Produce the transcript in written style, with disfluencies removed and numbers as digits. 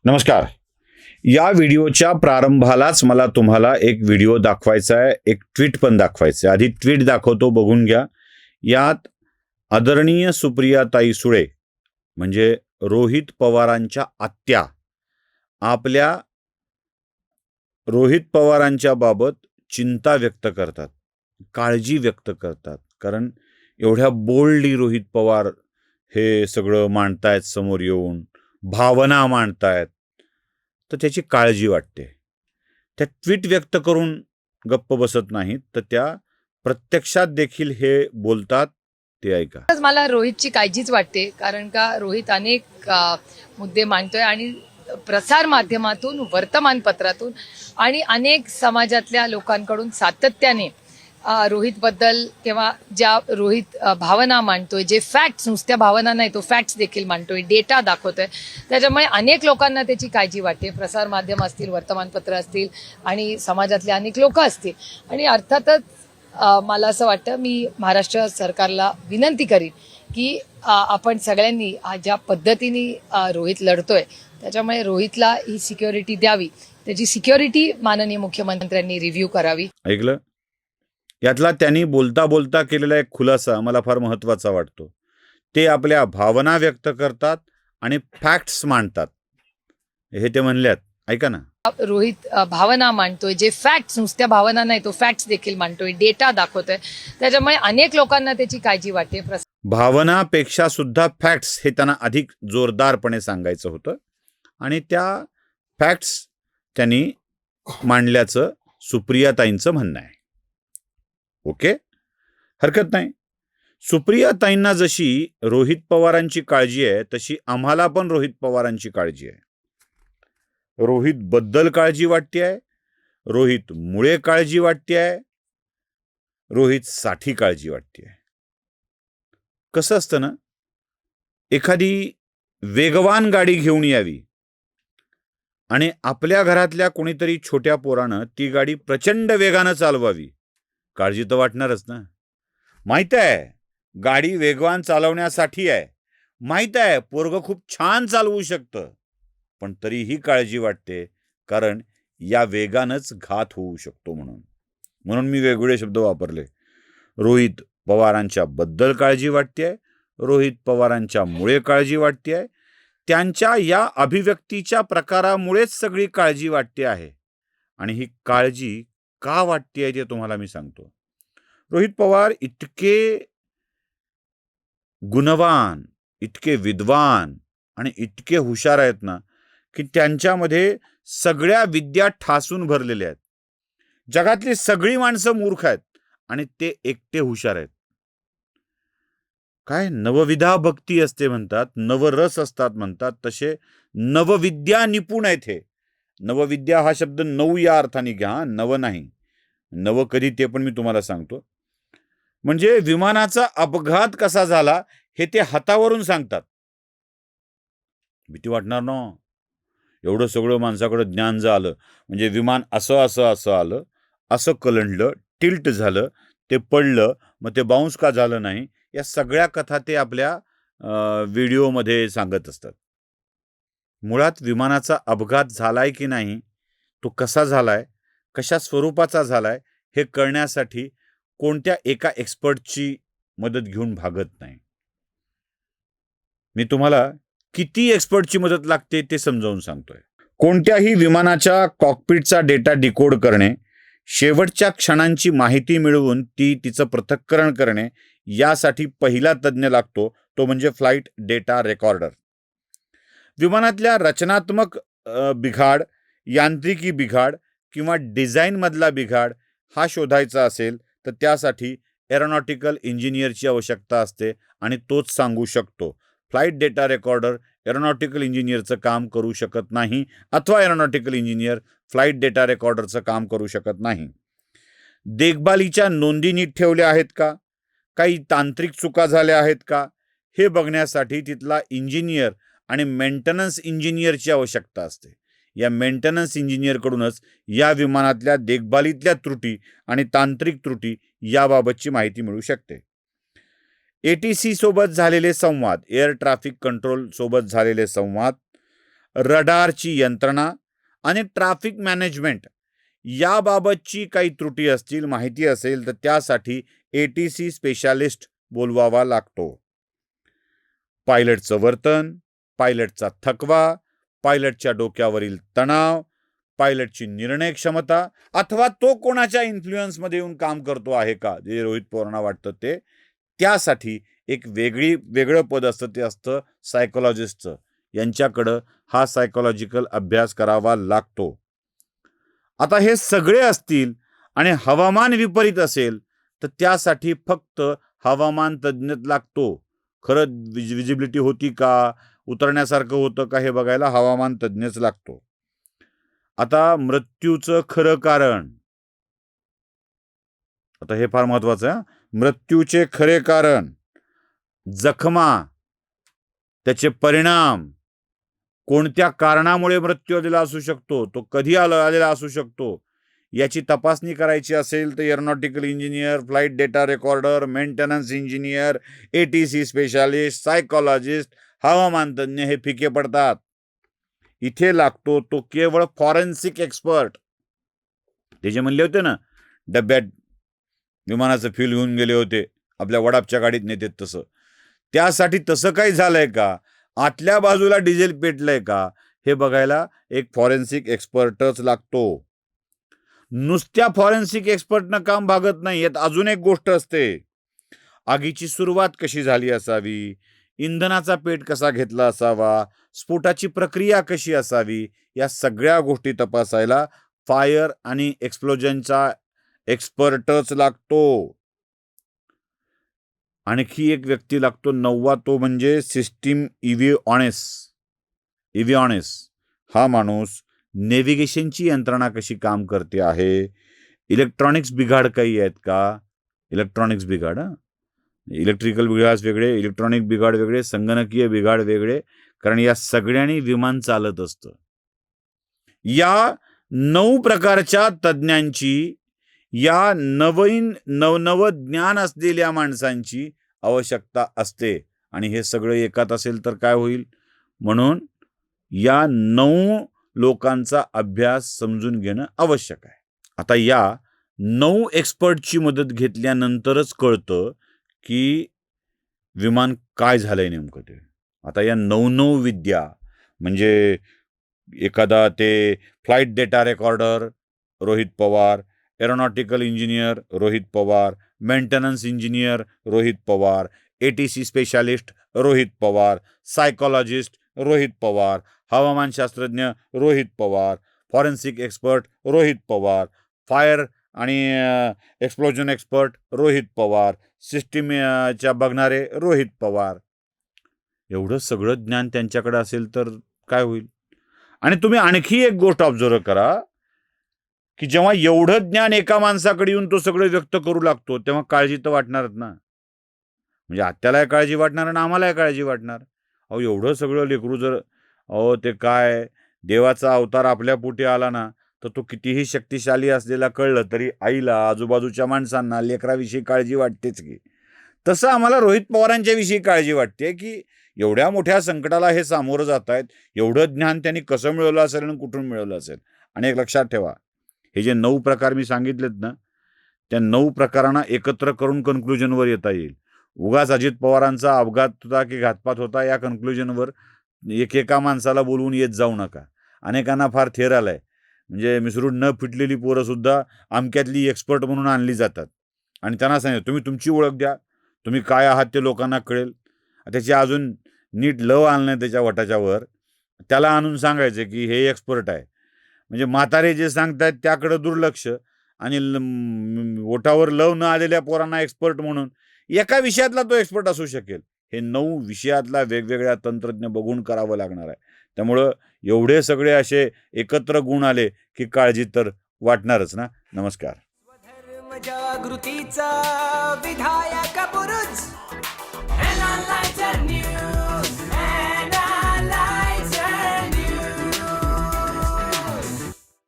नमस्कार. या व्हिडिओच्या प्रारंभालाच मला तुम्हाला एक व्हिडिओ दाखवायचा आहे, एक ट्विट पण दाखवायचं आहे. आधी ट्विट दाखवतो, बघून घ्या. यात आदरणीय सुप्रियाताई सुळे म्हणजे रोहित पवारांच्या आत्या आपल्या रोहित पवारांच्या बाबत चिंता व्यक्त करतात, काळजी व्यक्त करतात. कारण एवढ्या बोल्डली रोहित पवार हे सगळं मांडतायत, समोर येऊन भावना मांडतायत, तर त्याची काळजी वाटते. त्या ट्विट व्यक्त करून गप्प बसत नाहीत, तर त्या प्रत्यक्षात देखील हे बोलतात. ते ऐका. मला रोहितची काळजीच वाटते, कारण का रोहित अनेक मुद्दे मांडतोय आणि प्रसार माध्यमातून, वर्तमानपत्रातून आणि अनेक समाजातल्या लोकांकडून सातत्याने रोहितबद्दल किंवा ज्या रोहित भावना मांडतोय, जे फॅक्ट्स, नुसत्या भावना नाही, तो फॅक्ट्स देखील मांडतोय, डेटा दाखवतोय. त्याच्यामुळे अनेक लोकांना त्याची काळजी वाटते. प्रसार माध्यम असतील, वर्तमानपत्र असतील आणि समाजातले अनेक लोक असतील. आणि अर्थातच मला असं वाटतं, मी महाराष्ट्र सरकारला विनंती करीन की आपण सगळ्यांनी ज्या पद्धतीने रोहित लढतोय, त्याच्यामुळे रोहितला ही सिक्युरिटी द्यावी. त्याची सिक्युरिटी माननीय मुख्यमंत्र्यांनी रिव्ह्यू करावी. ऐकलं? यातला त्यांनी बोलता बोलता केलेला एक खुलासा मला फार महत्त्वाचा वाटतो. ते आपल्या भावना व्यक्त करतात आणि फॅक्ट्स मांडतात, हे ते म्हणल्यात. ऐका ना. रोहित भावना मांडतोय, जे फॅक्ट्स, नुसत्या भावना नाही, तो फॅक्ट्स देखील मांडतोय, डेटा दाखवतोय. त्याच्यामुळे अनेक लोकांना त्याची काळजी वाटते. भावनापेक्षा सुद्धा फॅक्ट्स हे त्यांना अधिक जोरदारपणे सांगायचं होतं आणि त्या फॅक्ट्स त्यांनी मांडल्याचं सुप्रियाताईंचं म्हणणं आहे. ओके, हरकत नाही. सुप्रियाताईंना जशी रोहित पवारांची काळजी आहे, तशी आम्हाला पण रोहित पवारांची काळजी आहे. रोहित बद्दल काळजी वाटते आहे, रोहित मुळे काळजी वाटते आहे, रोहित साठी काळजी वाटते आहे. कसं असतं ना, एखादी वेगवान गाडी घेऊन यावी आणि आपल्या घरातल्या कोणीतरी छोट्या पोरानं ती गाडी प्रचंड वेगानं चालवावी, काळजी तर वाटणारच ना. माहित आहे गाडी वेगवान चालवण्यासाठी आहे, माहित आहे पोरगं खूप छान चालवू शकतं, पण तरीही काळजी वाटते, कारण या वेगानंच घात होऊ शकतो. म्हणून मी वेगवेगळे शब्द वापरले. रोहित पवारांच्या बद्दल काळजी वाटते, रोहित पवारांच्या मुळे काळजी वाटते, त्यांच्या या अभिव्यक्तीच्या प्रकारामुळेच सगळी काळजी वाटते आहे. आणि ही काळजी का वाटते आहे ते तुम्हाला मी सांगतो. रोहित पवार इतके गुणवान, इतके विद्वान आणि इतके हुशार आहेत ना, की त्यांच्यामध्ये सगळ्या विद्या ठासून भरलेल्या आहेत. जगातली सगळी माणसं मूर्ख आहेत आणि ते एकटे हुशार आहेत. काय नवविधा भक्ती असते म्हणतात, नवरस असतात म्हणतात, तसे नवविद्या निपुण आहेत हे. नवविद्या हा शब्द नऊ या अर्थाने घ्या, नव नाही. नव कधी ते पण मी तुम्हाला सांगतो. म्हणजे विमानाचा अपघात कसा झाला हे ते हातावरून सांगतात. भीती वाटणार ना, एवढं सगळं माणसाकडे ज्ञान झालं. म्हणजे विमान असं असं असं आलं, असं कलंडलं, टिल्ट झालं, ते पडलं, मग ते बाउन्स का झालं नाही, या सगळ्या कथा ते आपल्या व्हिडिओमध्ये सांगत असतात. मुळात विमानाचा अपघात झालाय की नाही, तो कसा झालाय, कशा स्वरूपाचा झालाय, हे कळण्यासाठी कोणत्या एका एक्सपर्टची मदत घेऊन भागत नाही. मी तुम्हाला किती एक्सपर्टची मदत लागते ते समजावून सांगतोय. कोणत्याही विमानाच्या कॉकपिटचा डेटा डिकोड करणे, शेवटच्या क्षणांची माहिती मिळवून तिचं पृथक्करण करणे, यासाठी पहिला तज्ज्ञ लागतो, तो म्हणजे फ्लाईट डेटा रेकॉर्डर. विमानातल्या रचनात्मक बिघाड, यांत्रिकी बिघाड किंवा डिझाईनमधला बिघाड हा शोधायचा असेल तर त्यासाठी एरोनॉटिकल इंजिनियरची आवश्यकता असते आणि तोच सांगू शकतो. फ्लाईट डेटा रेकॉर्डर एरोनॉटिकल इंजिनियरचं काम करू शकत नाही, अथवा एरोनॉटिकल इंजिनियर फ्लाईट डेटा रेकॉर्डरचं काम करू शकत नाही. देखभालीच्या नोंदी नीट ठेवल्या आहेत का, काही तांत्रिक चुका झाल्या आहेत का, हे बघण्यासाठी तिथला इंजिनियर आणि मेंटेनन्स इंजिनियरची आवश्यकता असते. या मेंटेनन्स इंजिनियरकडूनच या विमानातल्या देखभालीतल्या त्रुटी आणि तांत्रिक त्रुटी याबाबतची माहिती मिळू शकते. ATC सोबत झालेले संवाद, एअर ट्रॅफिक कंट्रोल सोबत झालेले संवाद रडारची यंत्रणा आणि ट्रॅफिक मॅनेजमेंट याबाबतची काही त्रुटी असतील, माहिती असेल तर त्यासाठी ATC स्पेशालिस्ट बोलवावा लागतो. पायलटचं वर्तन, पायलटचा थकवा, पायलटच्या डोक्यावरील तणाव, पायलटची निर्णय क्षमता अथवा तो कोणाच्या इन्फ्लुएन्समध्ये येऊन काम करतो आहे का, जे रोहित पवारांना वाटतं ते, त्यासाठी एक वेगळं पद असतं, ते असतं सायकोलॉजिस्टचं. यांच्याकडं हा सायकोलॉजिकल अभ्यास करावा लागतो. आता हे सगळे असतील आणि हवामान विपरीत असेल तर त्यासाठी फक्त हवामान तज्ज्ञच लागतो. खरं विजिबिलिटी होती का, उतरण्यासारखं होतं का हे बघायला हवामान तज्ज्ञच लागतो. आता मृत्यूचं खरं कारण, आता हे फार महत्वाचं आहे. मृत्यूचे खरे कारण, जखमा, त्याचे परिणाम, कोणत्या कारणामुळे मृत्यू आलेला असू शकतो, तो कधी आलेला असू शकतो, याची तपासणी करायची असेल तर aeronautical engineer, flight data recorder, maintenance engineer, ATC specialist, psychologist, हवामान तज्ज्ञ हे फिके पडतात. इथे लागतो तो केवळ फॉरेन्सिक एक्सपर्ट. ते जे म्हणले होते ना, डब्यात विमानाचं फ्यूल घेऊन गेले होते, आपल्या वडापच्या गाडीत नेतात तसं, त्यासाठी तसं काही झालंय का, आतल्या बाजूला डिझेल पेटलंय का, हे बघायला एक फॉरेन्सिक एक्सपर्टच लागतो. नुसत्या फॉरेन्सिक एक्सपर्टनं काम भागत नाही. यात अजून एक गोष्ट असते. आगीची सुरुवात कशी झाली असावी, इंधनाचा पेट कसा घेतला असावा, स्फोटाची प्रक्रिया कशी असावी, या सगळ्या गोष्टी तपासायला फायर आणि एक्सप्लोजनचा एक्सपर्टच लागतो. आणखी एक व्यक्ती लागतो, 9वा, तो म्हणजे सिस्टीम इव्हिऑनिस. हा माणूस नेव्हिगेशनची यंत्रणा कशी काम करते आहे, इलेक्ट्रॉनिक्स बिघाड काही आहेत का, इलेक्ट्रॉनिक्स बिघाड, इलेक्ट्रिकल बिघाड वेगळे, इलेक्ट्रॉनिक बिघाड वेगळे, संगणकीय बिघाड वेगळे, कारण या सगळ्यांनी विमान चालत असतं. या 9 प्रकारच्या तज्ज्ञांची, या नवनवं ज्ञान असलेल्या माणसांची आवश्यकता असते. आणि हे सगळं एकात असेल तर काय होईल, म्हणून या 9 लोकांचा अभ्यास समजून घेणं आवश्यक आहे. आता या 9 एक्सपर्टची मदत घेतल्यानंतरच कळतं की विमान काय झालंय नेमकं ते. आता या 9 विद्या म्हणजे एखादा ते flight data recorder Rohit Pawar, aeronautical engineer Rohit Pawar, maintenance engineer Rohit Pawar, ATC specialist Rohit Pawar, psychologist Rohit Pawar, हवामानशास्त्रज्ञ Rohit Pawar, forensic expert Rohit Pawar, fire आणि एक्सप्लोजन एक्सपर्ट रोहित पवार, सिस्टीमच्या बघणारे रोहित पवार. एवढं सगळं ज्ञान त्यांच्याकडे असेल तर काय होईल. आणि तुम्ही आणखी एक गोष्ट ऑब्झर्व करा की जेव्हा एवढं ज्ञान एका माणसाकडे येऊन तो सगळं व्यक्त करू लागतो, तेव्हा काळजी तर वाटणारच ना. म्हणजे आत्यालाही काळजी वाटणार आणि आम्हालाही काळजी वाटणार. अहो एवढं सगळं लेकरू जर, अहो ते काय देवाचा अवतार आपल्या पोटी आला ना, तर तो कितीही शक्तिशाली असलेला कळलं तरी आईला, आजूबाजूच्या माणसांना, लेकराविषयी काळजी वाटतेच की. तसं आम्हाला रोहित पवारांच्या विषयी काळजी वाटते की एवढ्या मोठ्या संकटाला हे सामोरं जात आहेत, एवढं ज्ञान त्यांनी कसं मिळवलं असेल आणि कुठून मिळवलं असेल. आणि एक लक्षात ठेवा, हे जे 9 प्रकार मी सांगितलेत ना, त्या 9 प्रकारांना एकत्र करून कन्क्लुजनवर येता येईल. उगाच अजित पवारांचा अपघात होता की घातपात होता या कन्क्लुजनवर एकेका माणसाला बोलवून येत जाऊ नका. अनेकांना फार थेर आलाय, म्हणजे मिसळून न फिटलेली पोरं सुद्धा अमक्यातली एक्सपर्ट म्हणून आणली जातात. आणि त्यांना सांगितलं तुम्ही तुमची ओळख द्या, तुम्ही काय आहात ते लोकांना कळेल. त्याची अजून नीट लव आणलं त्याच्या वटाच्या वर, त्याला आणून सांगायचं की हे एक्सपर्ट आहे. म्हणजे म्हातारे जे सांगतायत त्याकडं दुर्लक्ष, आणि ओठावर लव न आलेल्या पोरांना एक्सपर्ट म्हणून एका विषयातला तो एक्सपर्ट असू शकेल. हे 9 विषयातला वेगवेगळ्या तंत्रज्ञ बघून करावं लागणार आहे. त्यामुळं एवढे सगळे असे एकत्र गुण आले की काळजी तर वाटणारच ना. नमस्कार. धर्म जागृतीचा विधायक बुरुज न्यूज.